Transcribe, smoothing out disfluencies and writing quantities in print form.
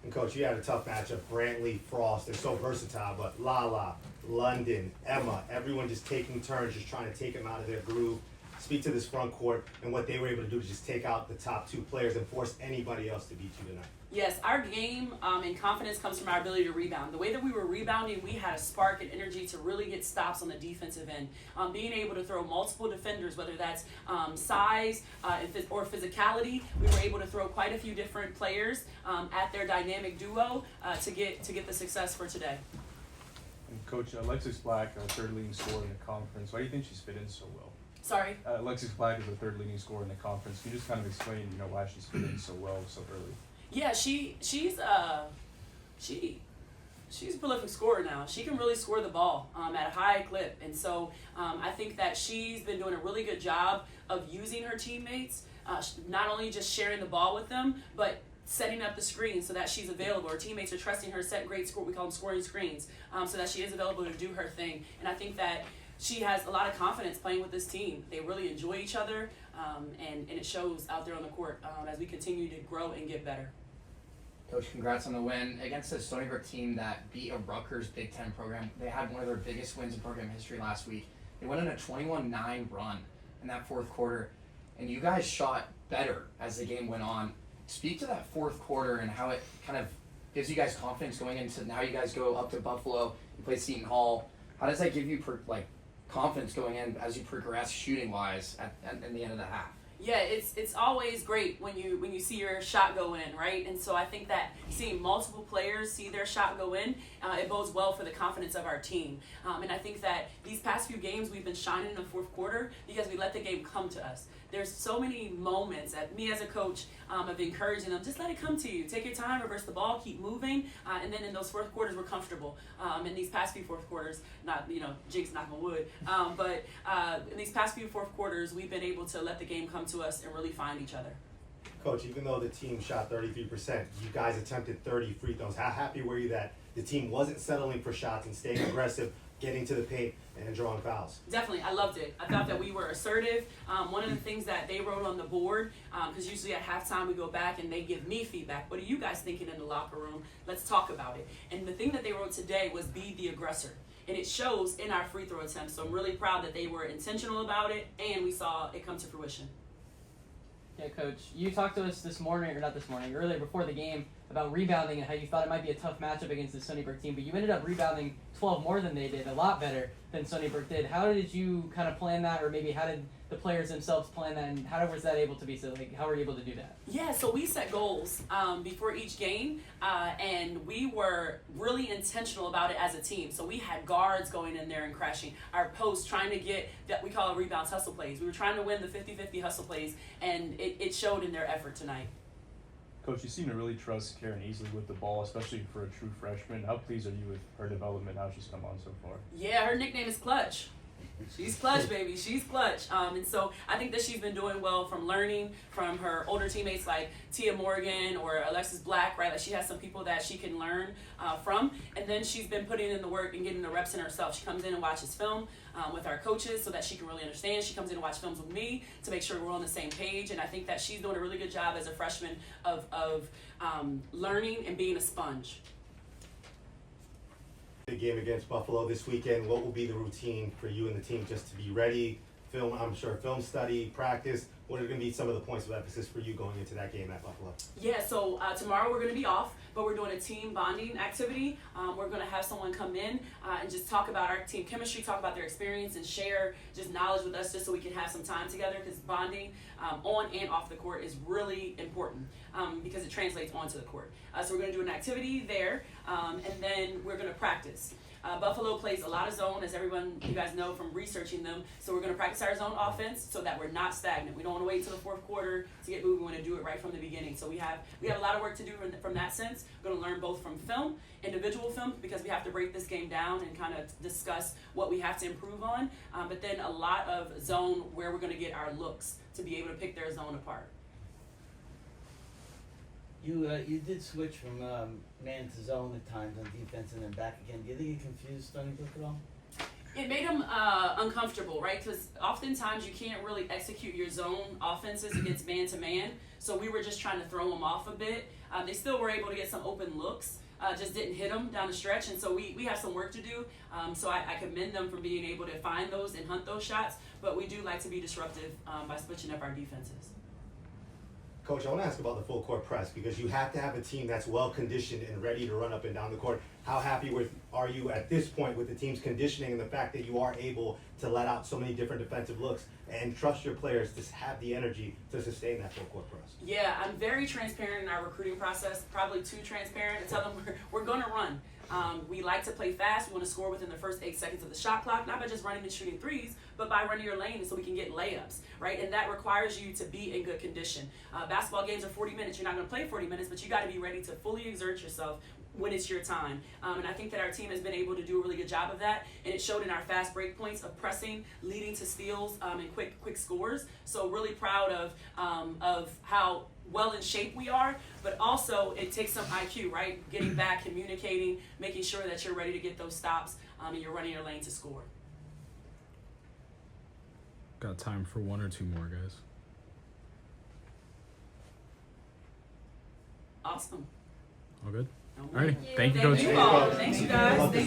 And Coach, you had a tough matchup. Brantley, Frost, they're so versatile, but Lala, London, Emma, everyone just taking turns, just trying to take them out of their groove. Speak to this front court and what they were able to do to just take out the top two players and force anybody else to beat you tonight. Yes, our game and confidence comes from our ability to rebound. The way that we were rebounding, we had a spark and energy to really get stops on the defensive end. Being able to throw multiple defenders, whether that's size or physicality, we were able to throw quite a few different players at their dynamic duo to get the success for today. And Coach, Alexis Black, third leading scorer in the conference. Why do you think she's fit in so well? Sorry? Alexis Black is the third leading scorer in the conference. Can you just kind of explain, why she's fit in so well so early? Yeah, she's a prolific scorer now. She can really score the ball at a high clip, and so I think that she's been doing a really good job of using her teammates, not only just sharing the ball with them, but setting up the screen so that she's available. Her teammates are trusting her, set great score. We call them scoring screens, so that she is available to do her thing. And I think that she has a lot of confidence playing with this team. They really enjoy each other, and it shows out there on the court as we continue to grow and get better. Coach, congrats on the win against the Stony Brook team that beat a Rutgers Big Ten program. They had one of their biggest wins in program history last week. They went on a 21-9 run in that fourth quarter, and you guys shot better as the game went on. Speak to that fourth quarter and how it kind of gives you guys confidence going into now. You guys go up to Buffalo, you play Seton Hall. How does that give you confidence going in as you progress shooting wise at the end of the half? Yeah, it's always great when you see your shot go in, right? And so I think that seeing multiple players see their shot go in, it bodes well for the confidence of our team. And I think that these past few games we've been shining in the fourth quarter because we let the game come to us. There's so many moments that me as a coach of encouraging them, just let it come to you. Take your time, reverse the ball, keep moving. And then in those fourth quarters, we're comfortable. In these past few fourth quarters, not, jinx, knock on wood, but in these past few fourth quarters, we've been able to let the game come to us and really find each other. Coach, even though the team shot 33%, you guys attempted 30 free throws. How happy were you that the team wasn't settling for shots and staying aggressive, getting to the paint, and drawing fouls? Definitely, I loved it. I thought that we were assertive. One of the things that they wrote on the board, because usually at halftime we go back and they give me feedback. What are you guys thinking in the locker room? Let's talk about it. And the thing that they wrote today was be the aggressor. And it shows in our free throw attempts. So I'm really proud that they were intentional about it and we saw it come to fruition. Yeah, Coach, you talked to us earlier before the game about rebounding and how you thought it might be a tough matchup against the Stony Brook team, but you ended up rebounding 12 more than they did, a lot better than Stony Brook did. How did you kind of plan that, or maybe how did the players themselves plan that, and how was that able to be so, how were you able to do that? Yeah, so we set goals before each game, and we were really intentional about it as a team. So we had guards going in there and crashing our posts, trying to get that we call rebounds hustle plays. We were trying to win the 50-50 hustle plays, and it showed in their effort tonight. Coach, you seem to really trust Karen easily with the ball, especially for a true freshman. How pleased are you with her development, how she's come on so far? Yeah, her nickname is Clutch. She's clutch, baby. She's clutch. And so I think that she's been doing well from learning from her older teammates like Tia Morgan or Alexis Black, right? Like she has some people that she can learn from. And then she's been putting in the work and getting the reps in herself. She comes in and watches film with our coaches so that she can really understand. She comes in and watches films with me to make sure we're on the same page. And I think that she's doing a really good job as a freshman of learning and being a sponge. The game against Buffalo this weekend, what will be the routine for you and the team just to be ready? Film study, practice. What are going to be some of the points of emphasis for you going into that game at Buffalo? Yeah, so tomorrow we're going to be off, but we're doing a team bonding activity. We're going to have someone come in and just talk about our team chemistry, talk about their experience, and share just knowledge with us just so we can have some time together, because bonding on and off the court is really important because it translates onto the court. So we're going to do an activity there, and then we're going to practice. Buffalo plays a lot of zone, as you guys know from researching them. So we're going to practice our zone offense so that we're not stagnant. We don't want to wait until the fourth quarter to get moving. We want to do it right from the beginning. So we have a lot of work to do from that sense. We're going to learn both from film, individual film, because we have to break this game down and kind of discuss what we have to improve on. But then a lot of zone where we're going to get our looks to be able to pick their zone apart. You did switch from man to zone at times on defense and then back again. Do you think it confused Stony Brook at all? It made them uncomfortable, right? Because oftentimes you can't really execute your zone offenses against man-to-man. So we were just trying to throw them off a bit. They still were able to get some open looks, just didn't hit them down the stretch. And so we have some work to do. So I commend them for being able to find those and hunt those shots. But we do like to be disruptive by switching up our defenses. Coach, I want to ask about the full court press because you have to have a team that's well conditioned and ready to run up and down the court. How happy are you at this point with the team's conditioning and the fact that you are able to let out so many different defensive looks and trust your players to have the energy to sustain that full court press? Yeah, I'm very transparent in our recruiting process, probably too transparent to tell them we're going to run. We like to play fast. We want to score within the first 8 seconds of the shot clock, not by just running and shooting threes, but by running your lane so we can get layups, right? And that requires you to be in good condition. Basketball games are 40 minutes. You're not going to play 40 minutes, but you got to be ready to fully exert yourself when it's your time. And I think that our team has been able to do a really good job of that, and it showed in our fast break points of pressing, leading to steals and quick scores. So really proud of how well in shape we are, but also it takes some IQ, right? Getting back, communicating, making sure that you're ready to get those stops and you're running your lane to score. Got time for one or two more, guys. Awesome. All good? No All right. way. Thank you, Thank Coach. you all. Thanks, you guys. Thank you.